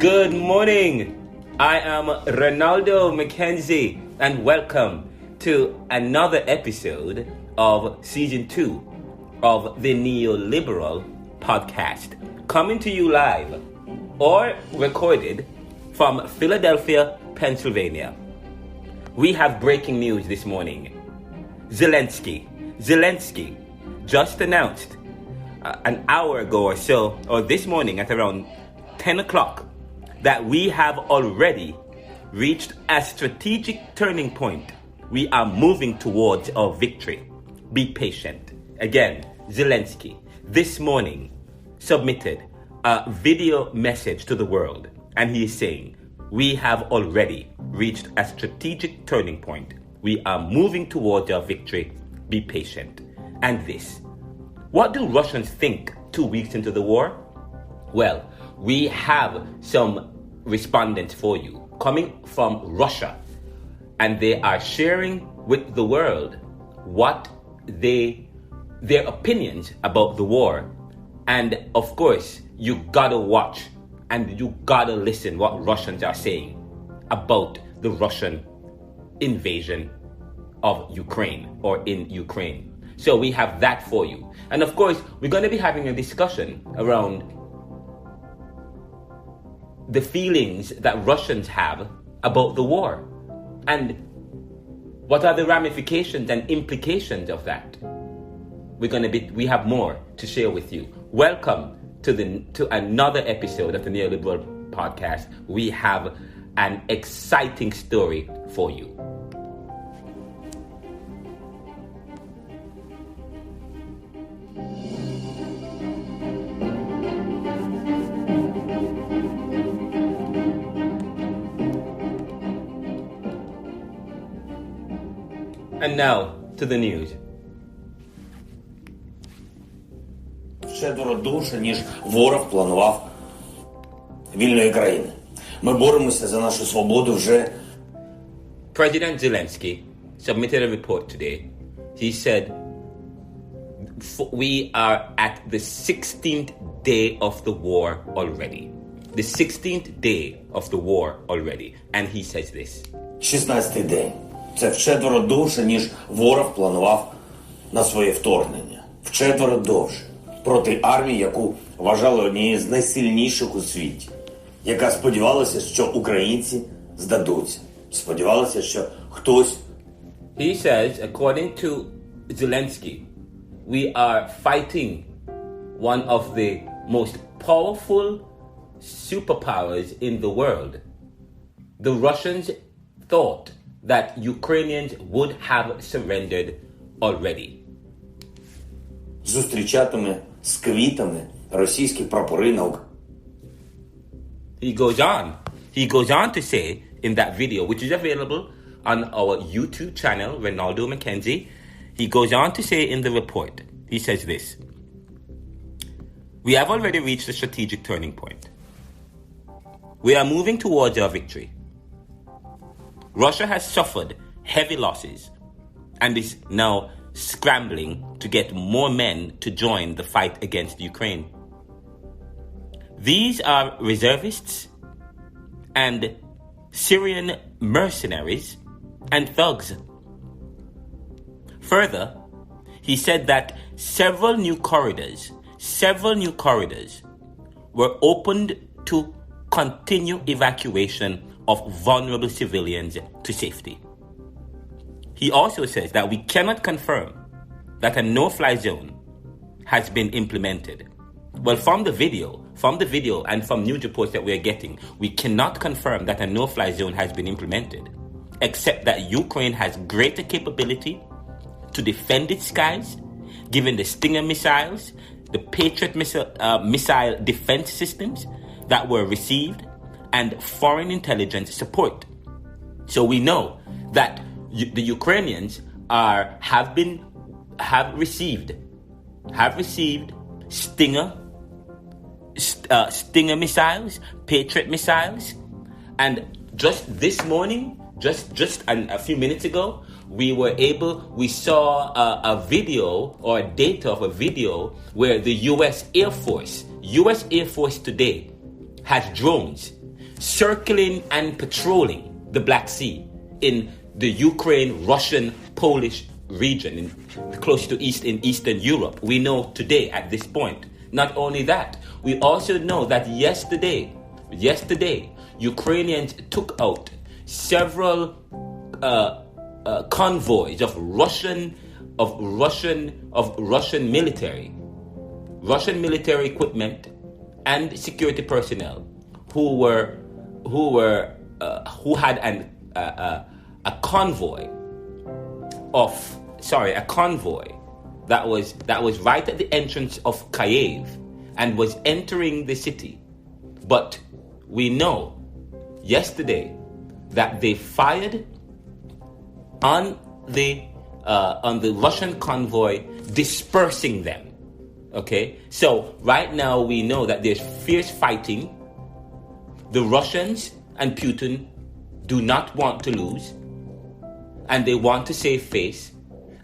Good morning. I am Ronaldo Mackenzie, and welcome to another episode of Season 2 of the Neoliberal Podcast, coming to you live or recorded from Philadelphia, Pennsylvania. We have breaking news this morning. Zelenskyy just announced an hour ago or so, or this morning at around 10 o'clock, that we have already reached a strategic turning point. We are moving towards our victory. Be patient. Again, Zelenskyy this morning submitted a video message to the world, and he is saying, we have already reached a strategic turning point. We are moving towards our victory. Be patient. And this, what do Russians think 2 weeks into the war? Well, we have some respondents for you coming from Russia, and they are sharing with the world what their opinions about the war. And of course, you gotta watch and you gotta listen what Russians are saying about the Russian invasion of Ukraine or in Ukraine. So we have that for you. And of course, we're going to be having a discussion around the feelings that Russians have about the war and what are the ramifications and implications of that. We have more to share with you. Welcome to another episode of the Neoliberal Podcast. We have an exciting story for you. And now to the news. Вчетверо довше, ніж ворог планував вільної країни. Ми боремося за нашу свободу вже. President Zelenskyy submitted a report today. He said, we are at the 16th day of the war already. The 16th day of the war already. And he says this. 16-й день. Це вчетверо довше, ніж ворог планував на своє вторгнення. Вчетверо довше. Проти армії, яку вважали однією з найсильніших у світі. Яка сподівалася, що українці здадуться. Сподівалася, що хтось... He says, according to Zelenskyy, we are fighting one of the most powerful superpowers in the world. The Russians thought that Ukrainians would have surrendered already. Зустрічатиме з квітами російські прапори на Україні. He goes on to say in that video, which is available on our YouTube channel, Ronaldo Mackenzie, he goes on to say in the report, he says this, we have already reached a strategic turning point. We are moving towards our victory. Russia has suffered heavy losses and is now scrambling to get more men to join the fight against Ukraine. These are reservists and Syrian mercenaries and thugs. Further, he said that several new corridors were opened to continue evacuation of vulnerable civilians to safety. He also says that we cannot confirm that a no-fly zone has been implemented. Well, from the video and from news reports that we are getting, we cannot confirm that a no-fly zone has been implemented, except that Ukraine has greater capability to defend its skies, given the Stinger missiles, the Patriot missile defense systems that were received, and foreign intelligence support. So we know that the Ukrainians have received Stinger missiles, Patriot missiles, and just this morning, just a few minutes ago, we saw a video or data of a video where the U.S. Air Force today has drones circling and patrolling the Black Sea in the Ukraine-Russian-Polish region, close to in Eastern Europe. We know today at this point. Not only that, we also know that yesterday, Ukrainians took out several convoys of Russian military equipment and security personnel who had a convoy that was right at the entrance of Kyiv and was entering the city. But we know yesterday that they fired on the Russian convoy, dispersing them. Okay, so right now we know that there's fierce fighting. The Russians and Putin do not want to lose, and they want to save face,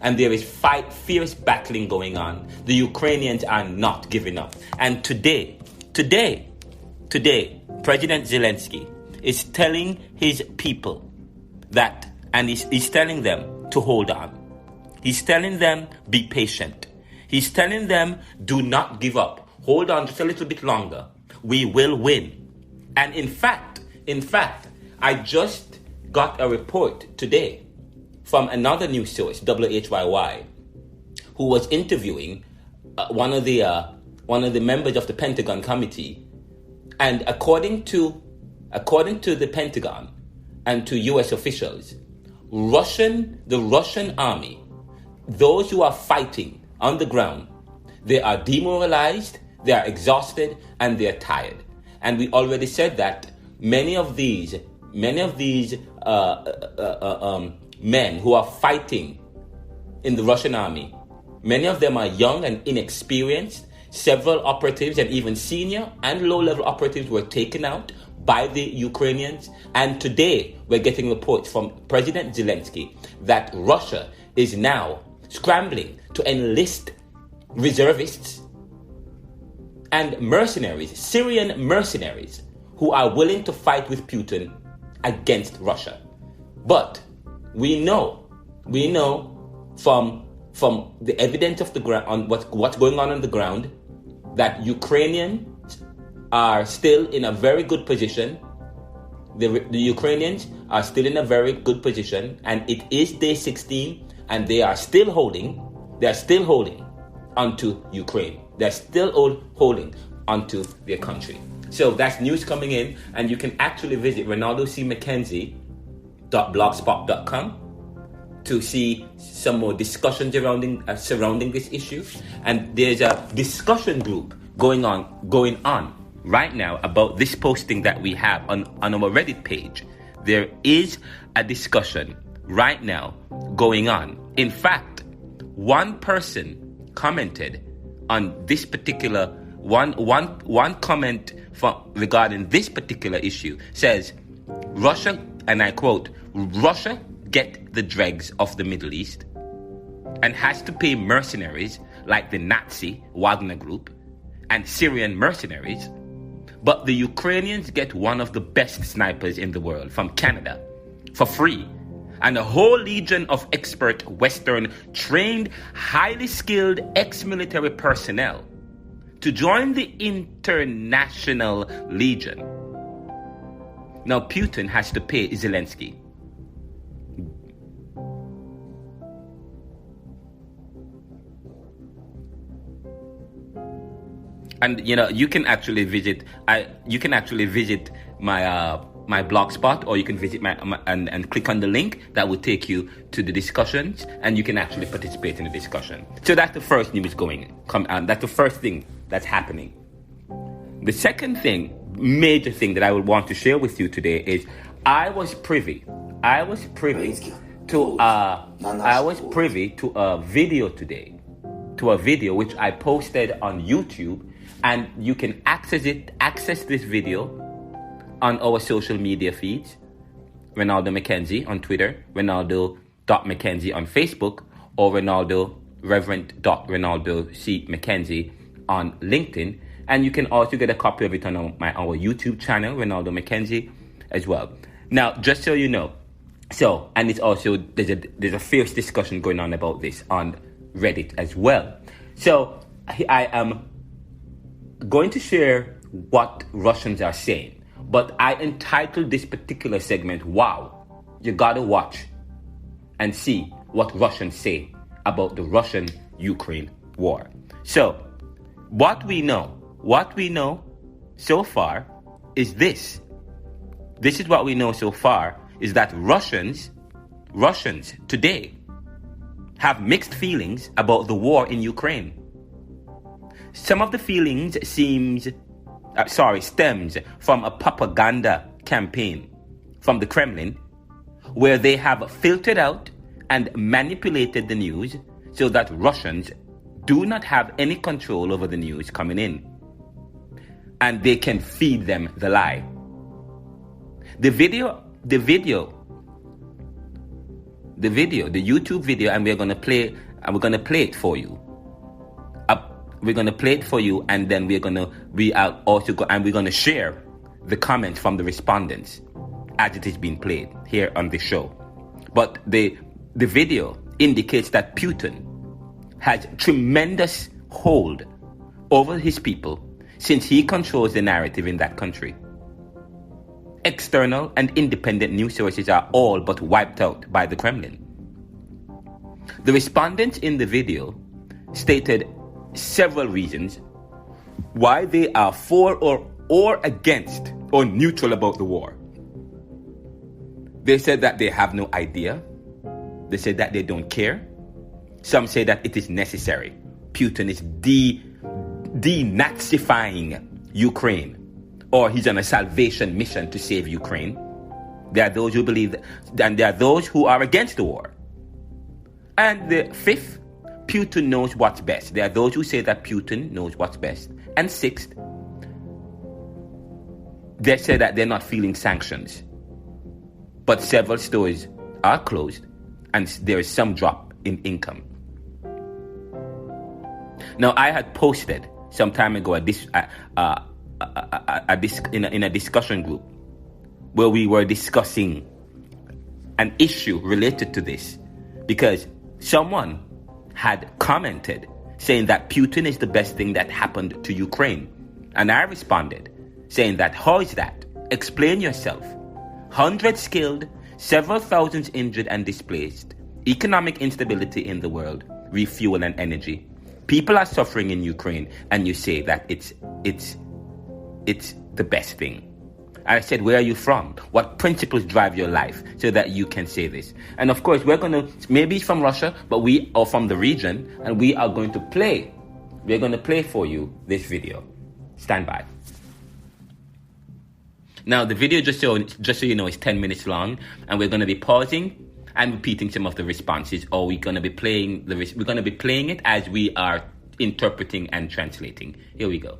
and there is fierce battling going on. The Ukrainians are not giving up. And today, President Zelenskyy is telling his people that, and he's telling them to hold on. He's telling them, be patient. He's telling them, do not give up. Hold on just a little bit longer. We will win. And in fact, I just got a report today from another news source, WHYY, who was interviewing one of the members of the Pentagon committee. And according to the Pentagon and to U.S. officials, the Russian army, those who are fighting on the ground, they are demoralized, they are exhausted, and they are tired. And we already said that many of these men who are fighting in the Russian army, many of them are young and inexperienced. Several operatives and even senior and low-level operatives were taken out by the Ukrainians. And today we're getting reports from President Zelenskyy that Russia is now scrambling to enlist reservists and mercenaries, Syrian mercenaries, who are willing to fight with Putin against Russia. But we know from the evidence of the ground on what's going on the ground, that Ukrainians are still in a very good position. The Ukrainians are still in a very good position, and it is day 16, and they are still holding. They are still holding onto Ukraine. They're still holding onto their country. So that's news coming in, and you can actually visit ronaldocmckenzie.blogspot.com to see some more discussions surrounding this issue. And there's a discussion group going on right now about this posting that we have on our Reddit page. There is a discussion right now going on. In fact, one person commented on this particular one comment regarding this particular issue says, Russia, and I quote, Russia get the dregs of the Middle East and has to pay mercenaries like the Nazi Wagner Group and Syrian mercenaries, but the Ukrainians get one of the best snipers in the world from Canada for free, and a whole legion of expert Western trained, highly skilled ex-military personnel to join the international legion. Now Putin has to pay Zelenskyy. And you can actually visit my blog spot, or you can visit and click on the link that will take you to the discussions, and you can actually participate in the discussion. So that's the first news that's the first thing that's happening. The second major thing that I would want to share with you today is I was privy to a video today, to a video which I posted on YouTube. And you can access this video on our social media feeds. Ronaldo McKenzie on Twitter, Ronaldo.McKenzie on Facebook, or Reverend.Ronaldo C. McKenzie on LinkedIn. And you can also get a copy of it on our YouTube channel, Ronaldo Mackenzie, as well. Now, just so you know, and it's also, there's a fierce discussion going on about this on Reddit as well. So I am going to share what Russians are saying, but I entitled this particular segment, "Wow, you gotta watch and see what Russians say about the Russian-Ukraine war." So, what we know so far is this. This is what we know so far, is that Russians today have mixed feelings about the war in Ukraine. Some of the feelings stems from a propaganda campaign from the Kremlin, where they have filtered out and manipulated the news so that Russians do not have any control over the news coming in, and they can feed them the lie. The YouTube video, and we're gonna play it for you. We're gonna play it for you, and then we're gonna share the comments from the respondents as it is being played here on the show. But the video indicates that Putin has tremendous hold over his people since he controls the narrative in that country. External and independent news sources are all but wiped out by the Kremlin. The respondents in the video stated several reasons why they are for or against or neutral about the war. They said that they have no idea. They said that they don't care. Some say that it is necessary. Putin is denazifying Ukraine, or he's on a salvation mission to save Ukraine. There are those who believe that, and there are those who are against the war. And the fifth, Putin knows what's best. There are those who say that Putin knows what's best. And sixth, they say that they're not feeling sanctions. But several stores are closed, and there is some drop in income. Now, I had posted some time ago in a discussion group where we were discussing an issue related to this, because someone had commented saying that Putin is the best thing that happened to Ukraine. And I responded saying that, how is that? Explain yourself. Hundreds killed, several thousands injured and displaced, economic instability in the world, refuel and energy. People are suffering in Ukraine, and you say that it's the best thing. I said, where are you from? What principles drive your life so that you can say this? And of course, maybe it's from Russia, but we are from the region, and we're going to play for you this video. Stand by. Now, the video, just so you know, is 10 minutes long, and we're going to be pausing and repeating some of the responses, or we're going to be playing it as we are interpreting and translating. Here we go.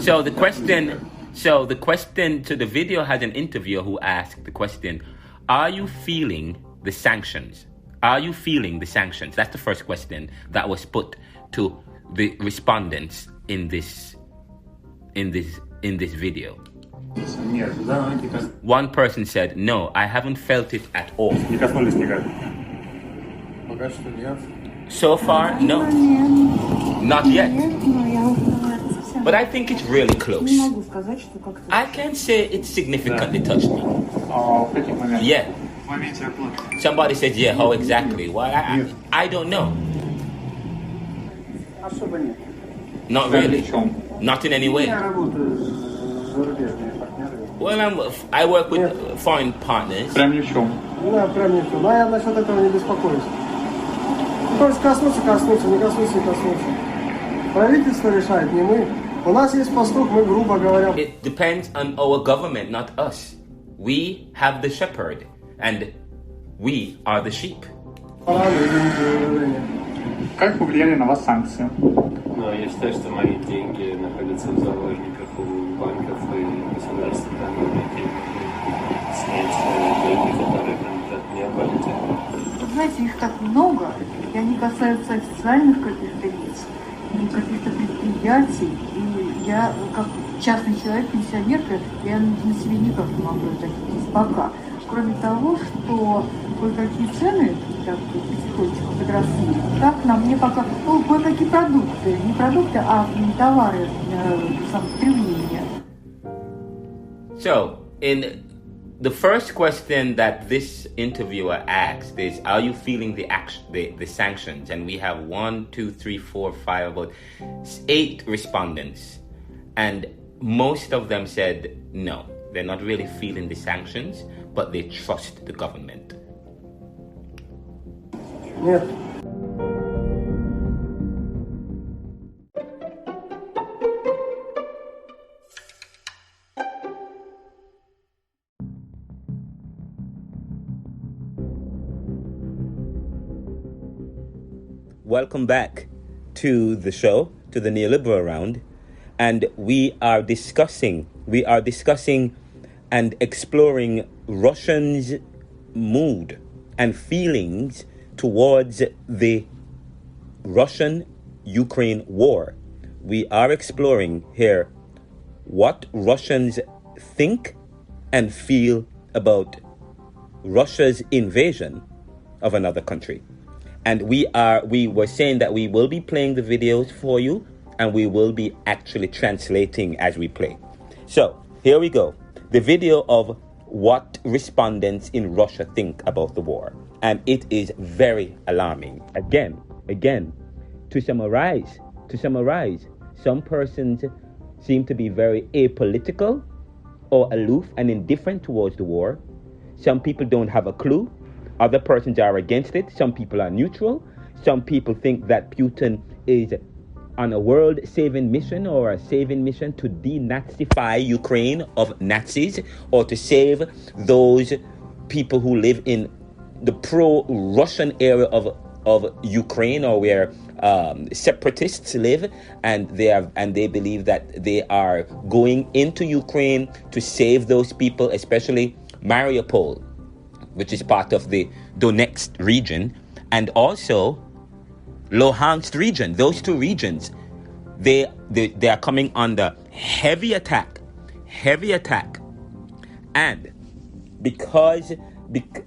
So the question to the video has an interviewer who asked the question, are you feeling the sanctions? Are you feeling the sanctions? That's the first question that was put to the respondents in this video. One person said, no, I haven't felt it at all. So far, no. Not yet. But I think it's really close. I can say it significantly touched me. Yeah. Somebody said, yeah, how exactly? Well, I don't know. Not really. Not in any way. Well, I work with foreign partners. It depends on our government, not us. We have the shepherd, and we are the sheep. Как повлияли на вас санкции? Ну, я считаю, что мои деньги находятся в заложниках у банков и государств, там, снять долги, которые принадлежат мне, оплатить. Знаете, их так много, и они касаются официальных каких-то лиц и каких-то предприятий. И я, как частный человек, пенсионерка, я на себе никак не могу это ощутить пока. Кроме того, что кое-какие цены так, потихонечку подросли, так на мне пока, кое-какие продукты, не продукты, а товары самопотребления. So, in the first question that this interviewer asked is, are you feeling the sanctions? And we have 1, 2, 3, 4, 5, about 8 respondents. And most of them said no, they're not really feeling the sanctions, but they trust the government. Нет. Welcome back to the show, to the Neoliberal Round, and we are discussing and exploring Russians' mood and feelings towards the Russian-Ukraine war. We are exploring here what Russians think and feel about Russia's invasion of another country. And we were saying that we will be playing the videos for you, and we will be actually translating as we play. So here we go. The video of what respondents in Russia think about the war. And it is very alarming. Again, to summarize, some persons seem to be very apolitical or aloof and indifferent towards the war. Some people don't have a clue. Other persons are against it. Some people are neutral. Some people think that Putin is on a world-saving mission or a saving mission to denazify Ukraine of Nazis, or to save those people who live in the pro-Russian area of Ukraine, or where separatists live, and they believe that they are going into Ukraine to save those people, especially Mariupol, which is part of the Donetsk region, and also Luhansk region. Those two regions, they are coming under heavy attack, and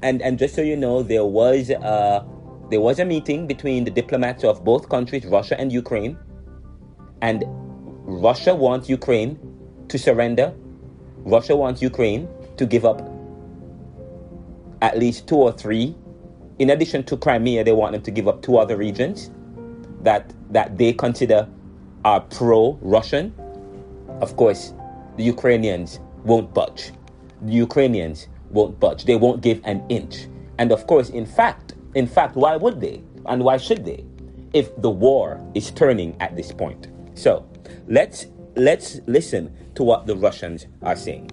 and just so you know, there was a meeting between the diplomats of both countries, Russia and Ukraine, and Russia wants Ukraine to surrender. Russia wants Ukraine to give up at least 2 or 3. In addition to Crimea, they want them to give up 2 other regions that they consider are pro-Russian. Of course, the Ukrainians won't budge. They won't give an inch. And of course, in fact, why would they? And why should they? If the war is turning at this point. So, let's listen to what the Russians are saying.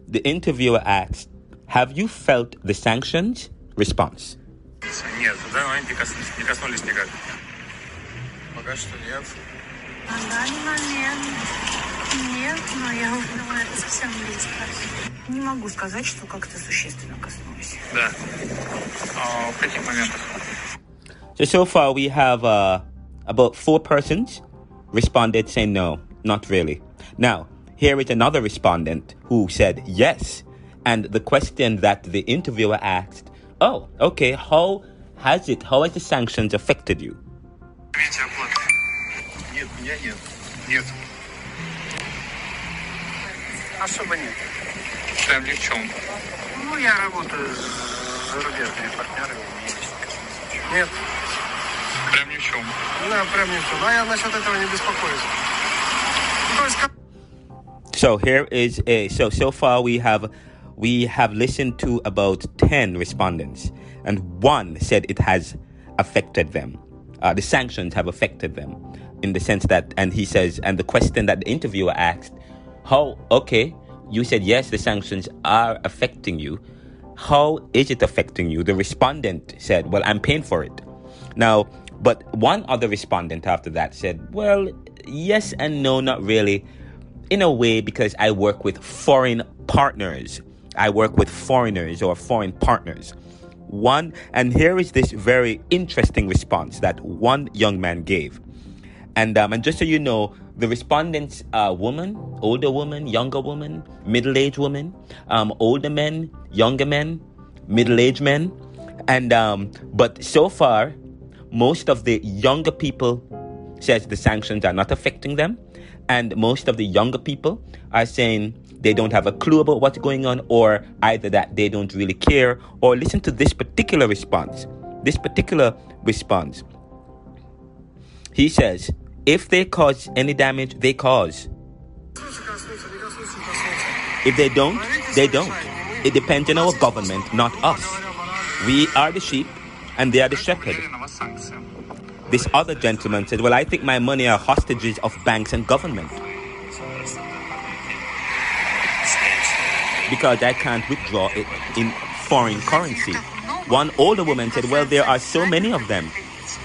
The interviewer asked, have you felt the sanctions? Response. Нет, да, они не коснулись никак. Пока что нет. На данный момент нет, но я думаю, это совсем близко. Не могу сказать, что как-то существенно коснулись. Да. А в каких моментах? So far we have about 4 persons responded saying no, not really. Now, here is another respondent who said yes. And the question that the interviewer asked, oh, okay, how has the sanctions affected you? Нет, меня нет. Нет. Особо нет. Прям ни в чем. Ну, я работаю с зарубежными партнерами. Нет. Прям ни в чем. Да, прям ни в чем. А я насчет этого не беспокоюсь. So here is so far we have listened to about 10 respondents, and 1 said it has affected them. The sanctions have affected them in the sense that, and he says, and the question that the interviewer asked, you said yes, the sanctions are affecting you. How is it affecting you? The respondent said, well, I'm paying for it. Now, but one other respondent after that said, well, yes and no, not really. In a way, because I work with foreign partners. I work with foreigners or foreign partners. And here is this very interesting response that one young man gave. And just so you know, the respondents are woman, older woman, younger woman, middle-aged woman, older men, younger men, middle-aged men. And but so far, most of the younger people says the sanctions are not affecting them. And most of the younger people are saying they don't have a clue about what's going on, or either that they don't really care. Or listen to this particular response. He says, if they cause any damage, they cause. If they don't, they don't. It depends on our government, not us. We are the sheep and they are the shepherd. This other gentleman said, well, I think my money are hostages of banks and government, because I can't withdraw it in foreign currency. One older woman said, well, there are so many of them,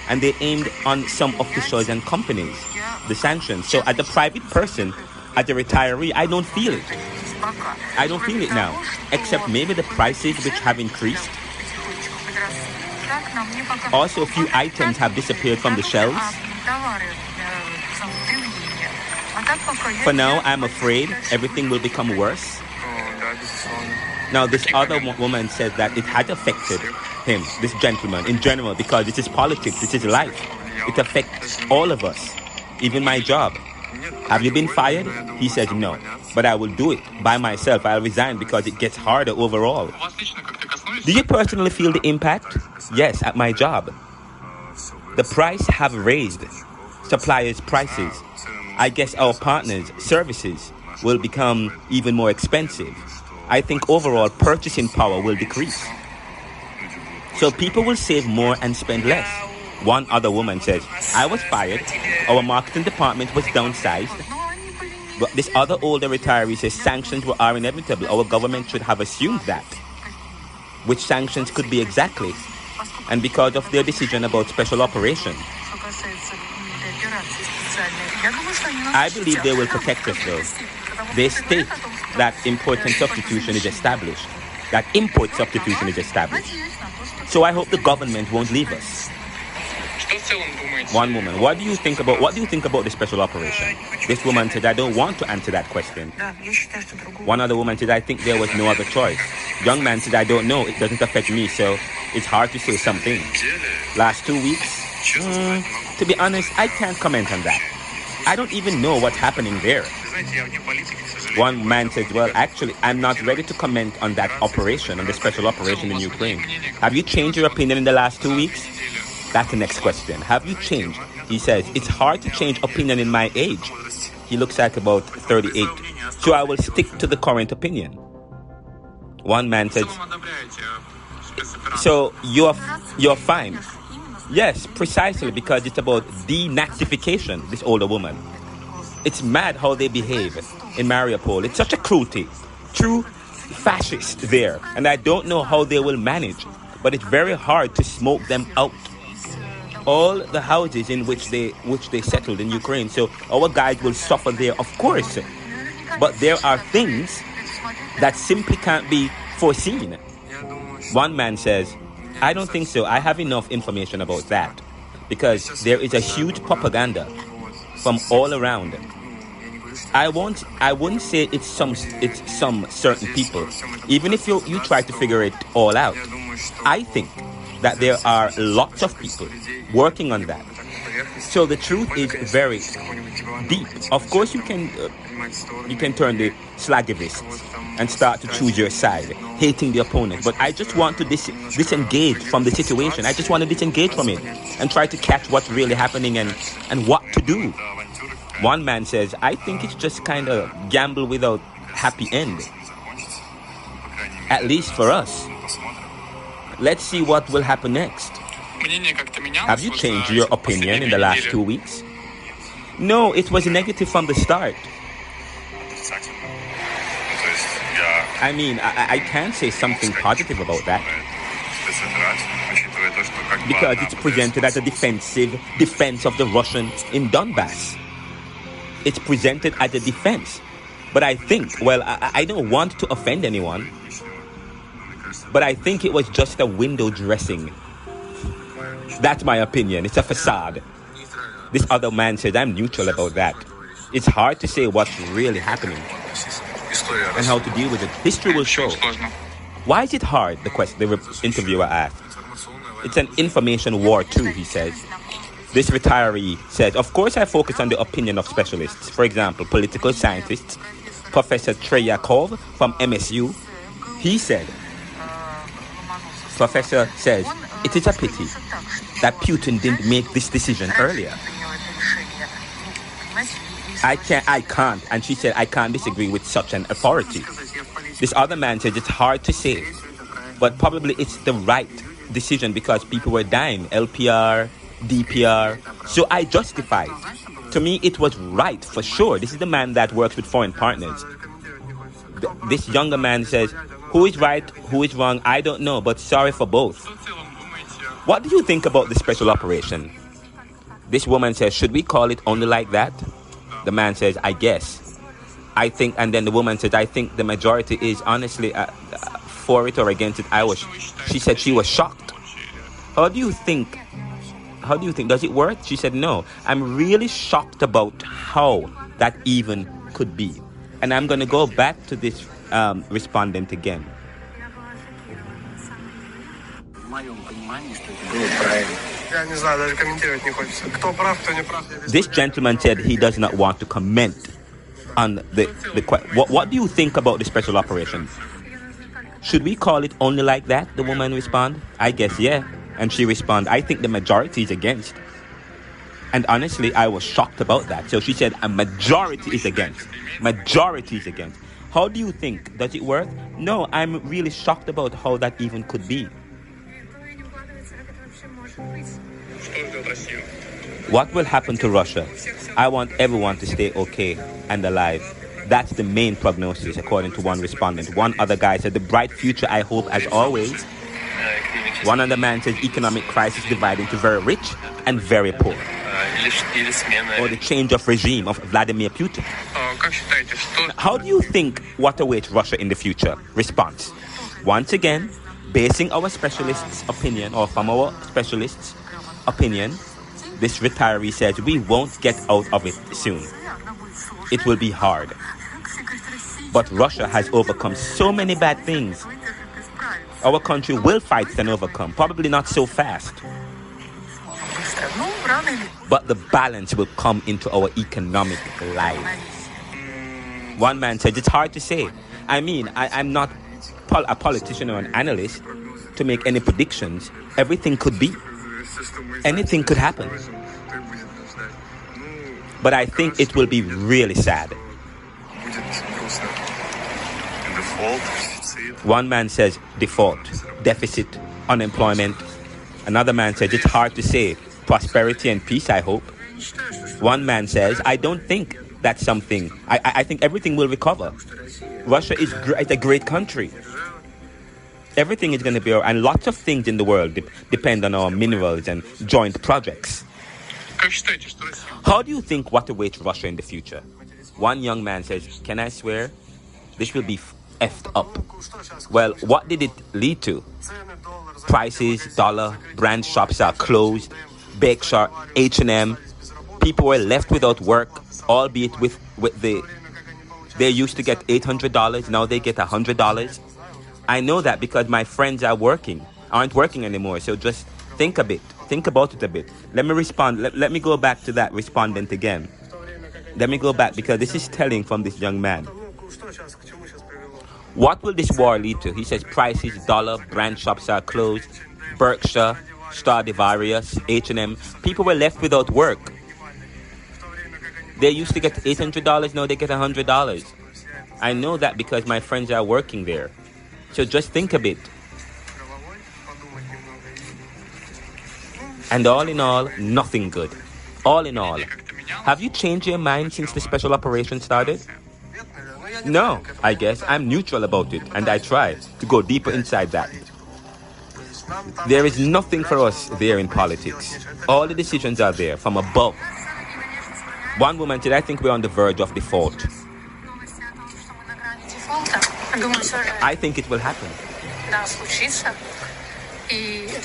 and they aimed on some officials and companies, the sanctions. So as a private person, as a retiree, I don't feel it. I don't feel it now, except maybe the prices which have increased. Also, a few items have disappeared from the shelves. For now, I'm afraid everything will become worse. Now, this other woman said that it had affected him, this gentleman, in general, because this is politics, this is life. It affects all of us, even my job. Have you been fired? He said no, but I will do it by myself. I'll resign because it gets harder overall. Do you personally feel the impact? Yes, at my job. The price have raised. Suppliers' prices. I guess our partners' services will become even more expensive. I think overall purchasing power will decrease. So people will save more and spend less. One other woman says, I was fired. Our marketing department was downsized. But this other older retiree says sanctions are inevitable. Our government should have assumed that. Which sanctions could be exactly? And because of their decision about special operation. I believe they will protect us though. They state that import substitution is established. So I hope the government won't leave us. One woman, what do you think about the special operation? This woman said, I don't want to answer that question. One other woman said, I think there was no other choice. Young man said, I don't know, it doesn't affect me, so it's hard to say something. Last 2 weeks, to be honest, I can't comment on that. I don't even know what's happening there. One man says, well, actually, I'm not ready to comment on that operation, on the special operation in Ukraine. Have you changed your opinion in the last 2 weeks? That's the next question. Have you changed? He says, it's hard to change opinion in my age. He looks like about 38. So I will stick to the current opinion. One man says, so you're fine. Yes, precisely, because it's about denazification, this older woman. It's mad how they behave in Mariupol. It's such a cruelty. True fascist there. And I don't know how they will manage. But it's very hard to smoke them out. All the houses in which they settled in Ukraine. So our guys will suffer there, of course. But there are things that simply can't be foreseen. One man says, I don't think so. I have enough information about that. Because there is a huge propaganda from all around. I wouldn't say it's some certain people. Even if you try to figure it all out. I think that there are lots of people working on that. So the truth is very deep. Of course, you can turn the slagivists and start to choose your side, hating the opponent. But I just want to disengage from the situation. I just want to disengage from it and try to catch what's really happening and what to do. One man says, I think it's just kind of gamble without happy end. At least for us. Let's see what will happen next. Have you changed your opinion in the last 2 weeks? No, it was negative from the start. I mean, I can't say something positive about that. Because it's presented as a defense of the Russians in Donbass. it's presented as a defense. But I think, well, I don't want to offend anyone, but I think it was just a window dressing. That's my opinion. It's a facade. This other man says I'm neutral about that. It's hard to say what's really happening and how to deal with it. History will show. Why is it hard? The interviewer asked. It's an information war too, he says. This retiree said, of course I focus on the opinion of specialists. For example, political scientists, Professor Treyakov from MSU. He said, Professor says, it is a pity that Putin didn't make this decision earlier. I can't, and she said, I can't disagree with such an authority. This other man said, it's hard to say, but probably it's the right decision because people were dying, LPR, DPR, so I justified. To me, it was right, for sure. This is the man that works with foreign partners. This younger man says, who is right, who is wrong, I don't know, but sorry for both. What do you think about the special operation? This woman says, should we call it only like that? The man says, I guess. I think, and then the woman says, I think the majority is honestly for it or against it. She said she was shocked. How do you think, does it work? She said, no. I'm really shocked about how that even could be. And I'm going to go back to this respondent again. This gentleman said he does not want to comment on the what do you think about the special operation? Should we call it only like that? The woman responded. I guess, yeah. And she responded, I think the majority is against. And honestly, I was shocked about that. So she said, a majority is against. Majority is against. How do you think? Does it work? No, I'm really shocked about how that even could be. What will happen to Russia? I want everyone to stay okay and alive. That's the main prognosis, according to one respondent. One other guy said, the bright future, I hope, as always. One other man says, economic crisis divided into very rich and very poor. Or the change of regime of Vladimir Putin. How do you think what awaits Russia in the future? Response. Once again, basing our specialists' opinion, or from our specialists' opinion, this retiree says we won't get out of it soon. It will be hard. But Russia has overcome so many bad things. Our country will fight and overcome, probably not so fast. But the balance will come into our economic life. One man said, it's hard to say. I mean, I'm not a politician or an analyst to make any predictions. Everything could be. Anything could happen. But I think it will be really sad. One man says default, deficit, unemployment. Another man says it's hard to say. Prosperity and peace, I hope. One man says, I don't think that's something. I think everything will recover. Russia is a great country. Everything is going to be, and lots of things in the world depend on our minerals and joint projects. How do you think what awaits Russia in the future? One young man says, can I swear? This will be effed up. Well, what did it lead to? Prices, dollar, brand shops are closed, bake shop, H&M. People were left without work, albeit with they used to get $800, now they get $100. I know that because my friends aren't working anymore. So just think about it a bit. Let me respond. Let me go back to that respondent again. Let me go back because this is telling from this young man. What will this war lead to? He says prices, dollar, brand shops are closed, Berkshire, Stradivarius, H&M. People were left without work. They used to get $800, now they get $100. I know that because my friends are working there. So just think a bit. And all in all, nothing good. All in all. Have you changed your mind since the special operation started? No, I guess I'm neutral about it, and I try to go deeper inside that. There is nothing for us there in politics. All the decisions are there from above. One woman said, I think we're on the verge of default. I think it will happen.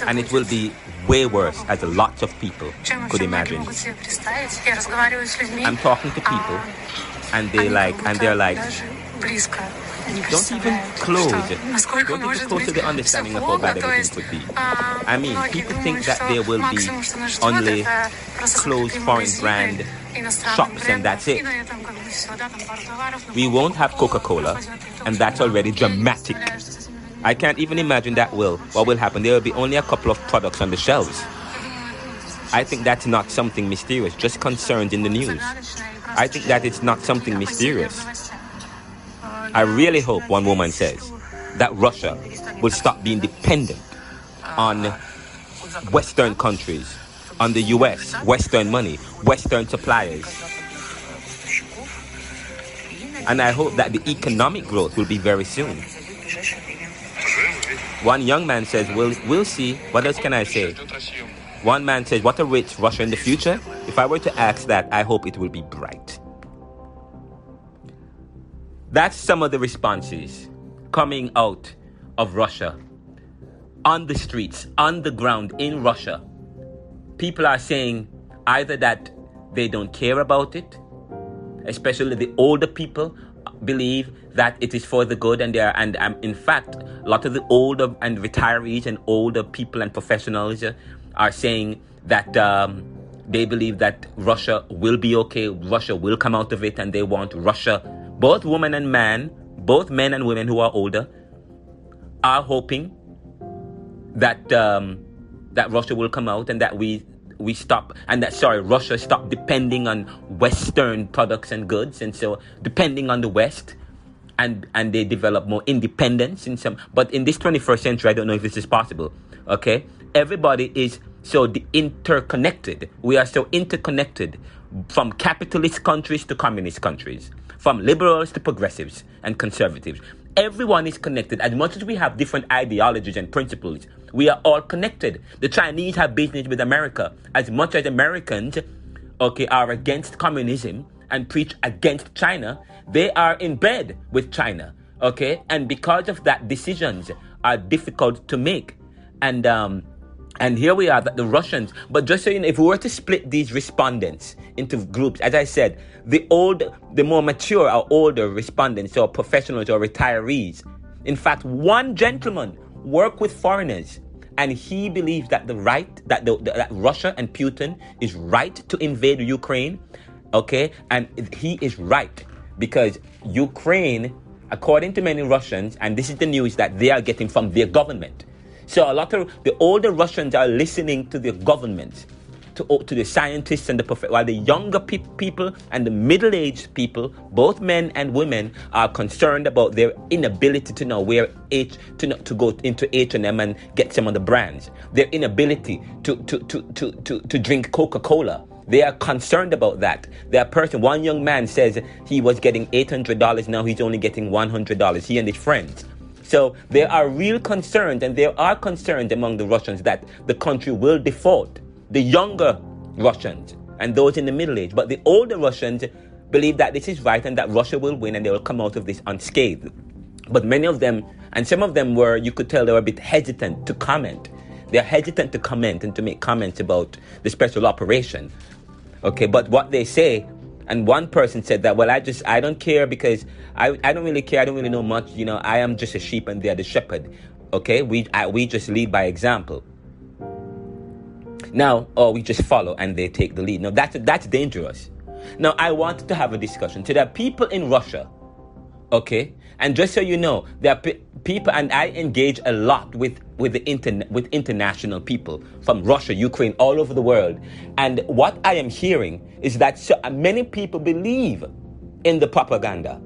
And it will be way worse, as lots of people could imagine. I'm talking to people, and they're like, don't even close to the understanding of how bad everything could be. I mean, people think that there will be only closed foreign brand shops and that's it. We won't have Coca-Cola, and that's already dramatic. I can't even imagine what will happen. There will be only a couple of products on the shelves. I think that's not something mysterious, just concerns in the news. I think that it's not something mysterious. I really hope, one woman says, that Russia will stop being dependent on Western countries, on the US, Western money, Western suppliers. And I hope that the economic growth will be very soon. One young man says, we'll see. What else can I say? One man says, what awaits Russia in the future? If I were to ask that, I hope it will be bright. That's some of the responses coming out of Russia. On the streets, on the ground in Russia. People are saying either that they don't care about it, especially the older people believe that it is for the good, and in fact, a lot of the older and retirees and older people and professionals are saying that they believe that Russia will be okay, Russia will come out of it, and they want Russia. Both women and men, both men and women who are older, are hoping that that Russia will come out, and that we stop, and that Russia stop depending on Western products and goods, and so depending on the West, and they develop more independence in some. But in this 21st century, I don't know if this is possible. Okay, everybody is so interconnected. We are so interconnected, from capitalist countries to communist countries, from liberals to progressives and conservatives. Everyone is connected. As much as we have different ideologies and principles, we are all connected. The Chinese have business with America. As much as Americans, are against communism and preach against China, they are in bed with China. And because of that, decisions are difficult to make. And here we are, that the Russians, but just so you know, if we were to split these respondents into groups, as I said, the more mature or older respondents, or professionals or retirees. In fact, one gentleman worked with foreigners, and he believes that that Russia and Putin is right to invade Ukraine. And he is right, because Ukraine, according to many Russians, and this is the news that they are getting from their government. So a lot of the older Russians are listening to the government, to the scientists and the while the younger people and the middle-aged people, both men and women, are concerned about their inability to know where to go into H&M and get some of the brands. Their inability to drink Coca-Cola. They are concerned about that. One young man says he was getting $800, now he's only getting $100. He and his friends. So there are real concerns, and there are concerns among the Russians that the country will default. The younger Russians and those in the middle age. But the older Russians believe that this is right and that Russia will win and they will come out of this unscathed. But many of them, and some of them you could tell they were a bit hesitant to comment. They're hesitant to comment and to make comments about the special operation. But what they say, and one person said that, well, I don't care, because I don't really care. I don't really know much. I am just a sheep and they're the shepherd. We just lead by example. Now, we just follow and they take the lead. Now, that's dangerous. Now, I wanted to have a discussion. So there are people in Russia, and just so you know, there are people, and I engage a lot with international people from Russia, Ukraine, all over the world. And what I am hearing is that many people believe in the propaganda,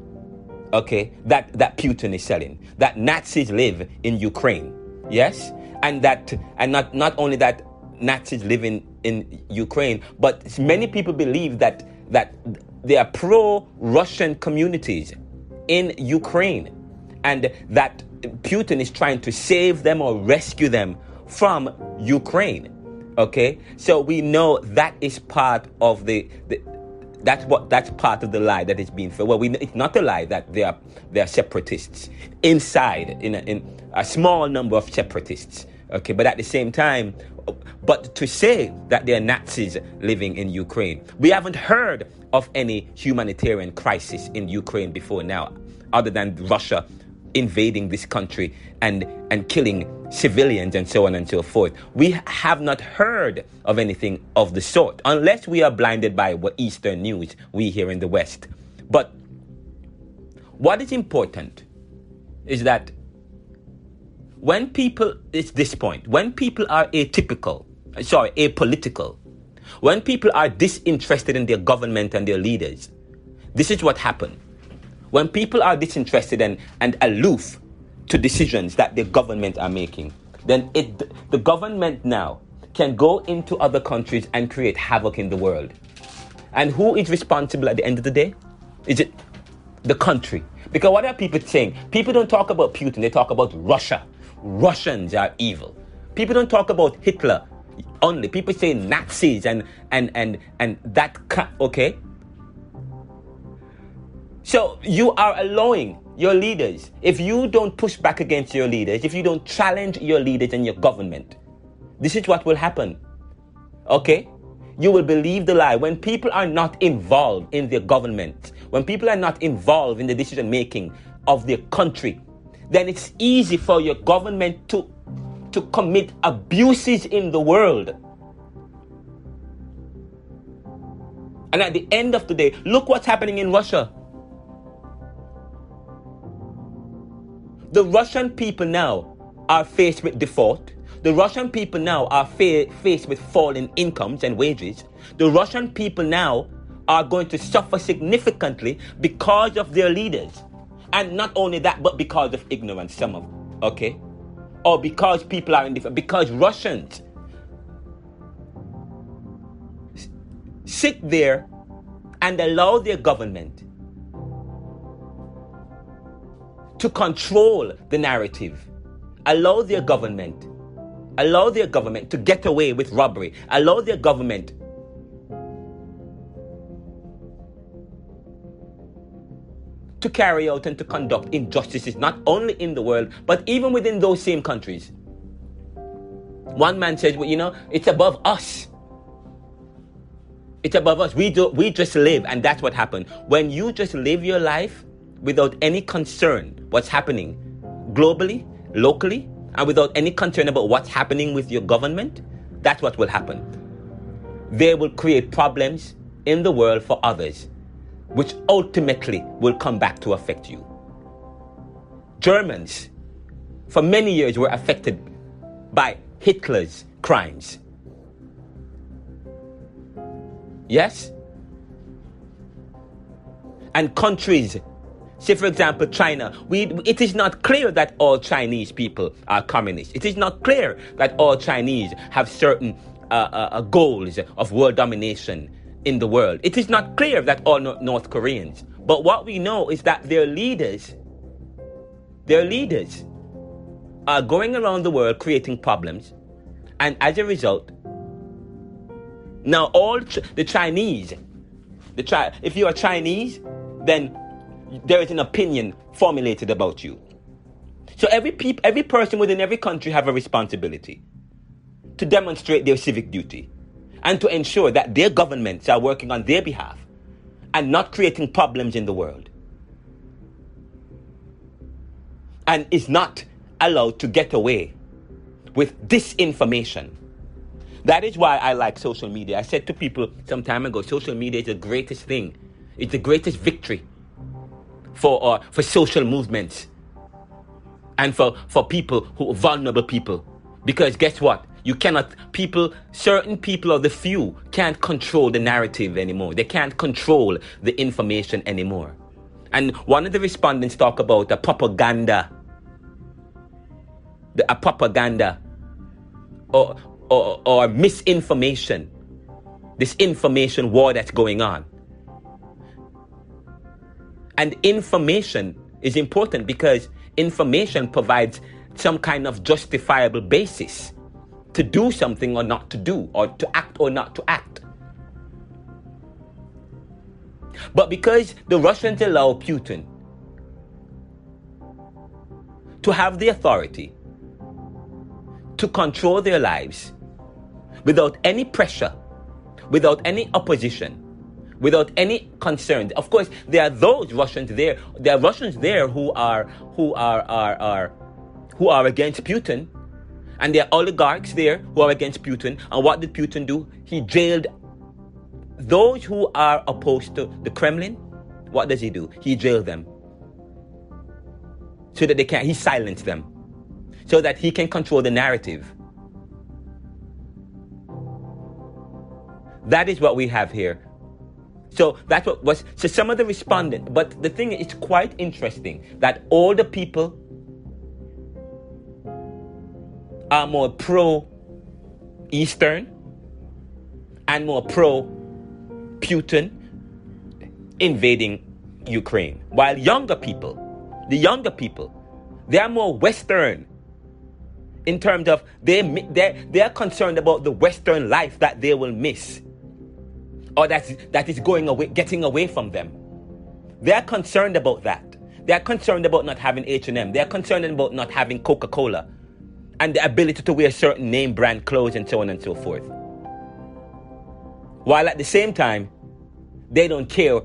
that Putin is selling, that Nazis live in Ukraine, yes, and not only that Nazis live in Ukraine, but many people believe that there are pro-Russian communities in Ukraine, and that Putin is trying to save them or rescue them from Ukraine. So we know that is part of the That's part of the lie that is being fed. Well, it's not a lie that they are separatists inside in a small number of separatists. Okay, but at the same time, but to say that there are Nazis living in Ukraine, we haven't heard of any humanitarian crisis in Ukraine before now, other than Russia invading this country and killing civilians and so on and so forth. We have not heard of anything of the sort, unless we are blinded by what Eastern news we hear in the West. But what is important is that when people, it's this point, when people are apolitical, when people are disinterested in their government and their leaders, this is what happens. When people are disinterested and aloof to decisions that the government are making, then the government now can go into other countries and create havoc in the world. And who is responsible at the end of the day? Is it the country? Because what are people saying? People don't talk about Putin, they talk about Russia. Russians are evil. People don't talk about Hitler only. People say Nazis and that, okay? So you are allowing your leaders, if you don't push back against your leaders, if you don't challenge your leaders and your government, this is what will happen. Okay? You will believe the lie. When people are not involved in their government, when people are not involved in the decision making of their country, then it's easy for your government to commit abuses in the world. And at the end of the day, look what's happening in Russia. The Russian people now are faced with default. The Russian people now are faced with falling incomes and wages. The Russian people now are going to suffer significantly because of their leaders. And not only that, but because of ignorance, some of them, okay? Or because people are indifferent. Because Russians sit there and allow their government to control the narrative. Allow their government to get away with robbery. Allow their government to carry out and to conduct injustices, not only in the world, but even within those same countries. One man says, well, it's above us. It's above us. We just live, and that's what happened. When you just live your life without any concern what's happening globally, locally, and without any concern about what's happening with your government, that's what will happen. They will create problems in the world for others, which ultimately will come back to affect you. Germans, for many years, were affected by Hitler's crimes. Yes? And countries, say for example China, it is not clear that all Chinese people are communists. It is not clear that all Chinese have certain goals of world domination in the world. It is not clear that all North Koreans. But what we know is that their leaders are going around the world creating problems, and as a result, now all the Chinese, if you are Chinese, then there is an opinion formulated about you. So every person within every country have a responsibility to demonstrate their civic duty and to ensure that their governments are working on their behalf and not creating problems in the world, and is not allowed to get away with disinformation. That is why I like social media. I said to people some time ago, social media is the greatest thing. It's the greatest victory for social movements and for people who are vulnerable people. Because guess what? Certain people or the few can't control the narrative anymore. They can't control the information anymore. And one of the respondents talk about a propaganda or misinformation, this information war that's going on. And information is important because information provides some kind of justifiable basis to do something or not to do, or to act or not to act. But because the Russians allow Putin to have the authority to control their lives without any pressure, without any opposition, without any concern. Of course, there are those Russians there. There are Russians there who are against Putin, and there are oligarchs there who are against Putin. And what did Putin do? He jailed those who are opposed to the Kremlin. What does he do? He jailed them so that they can't. He silenced them so that he can control the narrative. That is what we have here. So that's what was. So some of the respondents, but the thing is, it's quite interesting that older people are more pro-Eastern and more pro-Putin invading Ukraine, while the younger people, they are more Western in terms of they're concerned about the Western life that they will miss, or that is going away, getting away from them. They're concerned about that. They're concerned about not having H&M. They're concerned about not having Coca-Cola and the ability to wear certain name brand clothes and so on and so forth. While at the same time, they don't care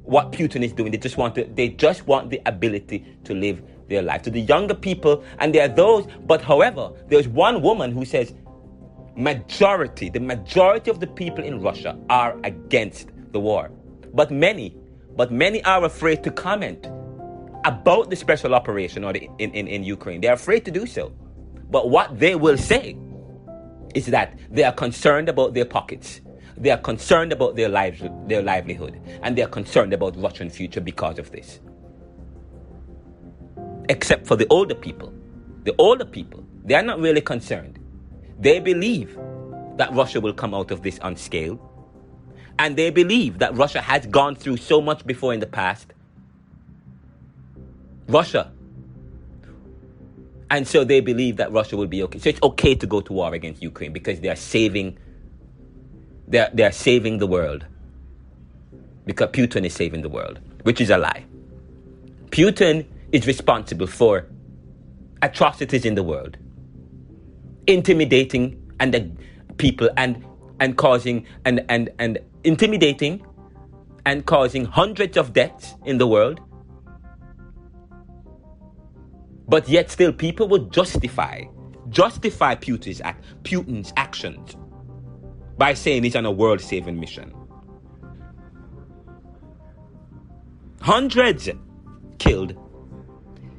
what Putin is doing. They just want the ability to live their life. To the younger people, and there are those, but however, there's one woman who says the majority of the people in Russia are against the war. But many are afraid to comment about the special operation or in Ukraine. They're afraid to do so. But what they will say is that they are concerned about their pockets. They are concerned about their lives, their livelihood, and they are concerned about Russian future because of this. Except for the older people. The older people, they are not really concerned. They believe that Russia will come out of this unscathed. And they believe that Russia has gone through so much before in the past. And so they believe that Russia will be okay. So it's okay to go to war against Ukraine because they are saving the world. Because Putin is saving the world, which is a lie. Putin is responsible for atrocities in the world, intimidating the people and causing and intimidating and causing hundreds of deaths in the world. But yet still people would justify Putin's actions by saying he's on a world-saving mission. Hundreds killed,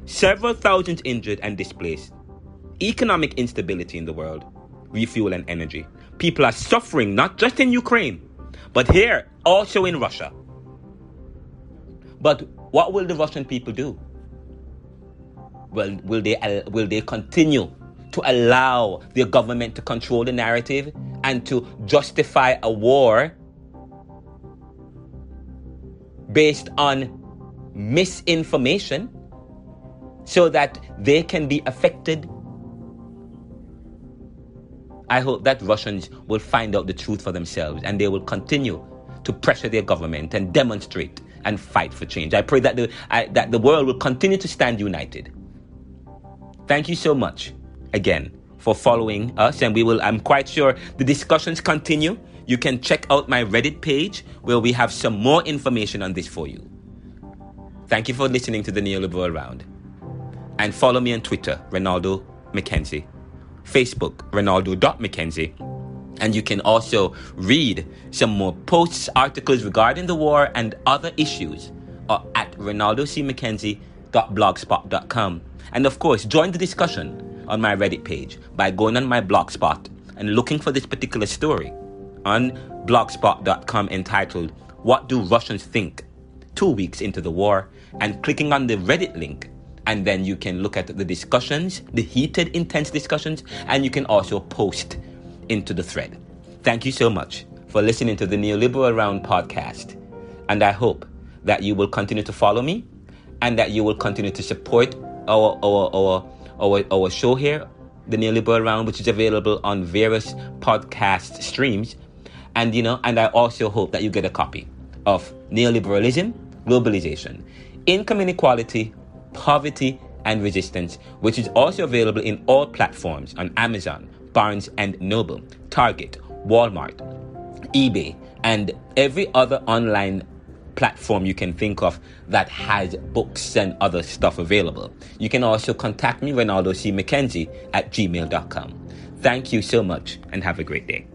several thousands injured and displaced, economic instability in the world, refuel and energy. People are suffering not just in Ukraine, but here, also in Russia. But what will the Russian people do? Well, will they continue to allow their government to control the narrative and to justify a war based on misinformation so that they can be affected? I hope that Russians will find out the truth for themselves and they will continue to pressure their government and demonstrate and fight for change. I pray that the world will continue to stand united. Thank you so much again for following us, and I'm quite sure the discussions continue. You can check out my Reddit page where we have some more information on this for you. Thank you for listening to the Neoliberal Round. And follow me on Twitter, Ronaldo Mackenzie. Facebook, Ronaldo.Mackenzie. And you can also read some more posts, articles regarding the war and other issues at ronaldocmackenzie.blogspot.com. And of course, join the discussion on my Reddit page by going on my Blogspot and looking for this particular story on blogspot.com entitled, What Do Russians Think 2 weeks into the war, and clicking on the Reddit link. And then you can look at the discussions, the heated, intense discussions, and you can also post into the thread. Thank you so much for listening to the Neoliberal Round podcast. And I hope that you will continue to follow me and that you will continue to support our show here, the Neoliberal Round, which is available on various podcast streams. And I also hope that you get a copy of neoliberalism, globalization, income inequality, poverty, and resistance, which is also available in all platforms on Amazon, Barnes & Noble, Target, Walmart, eBay, and every other online platform you can think of that has books and other stuff available. You can also contact me, Ronaldo C. McKenzie, at gmail.com. Thank you so much and have a great day.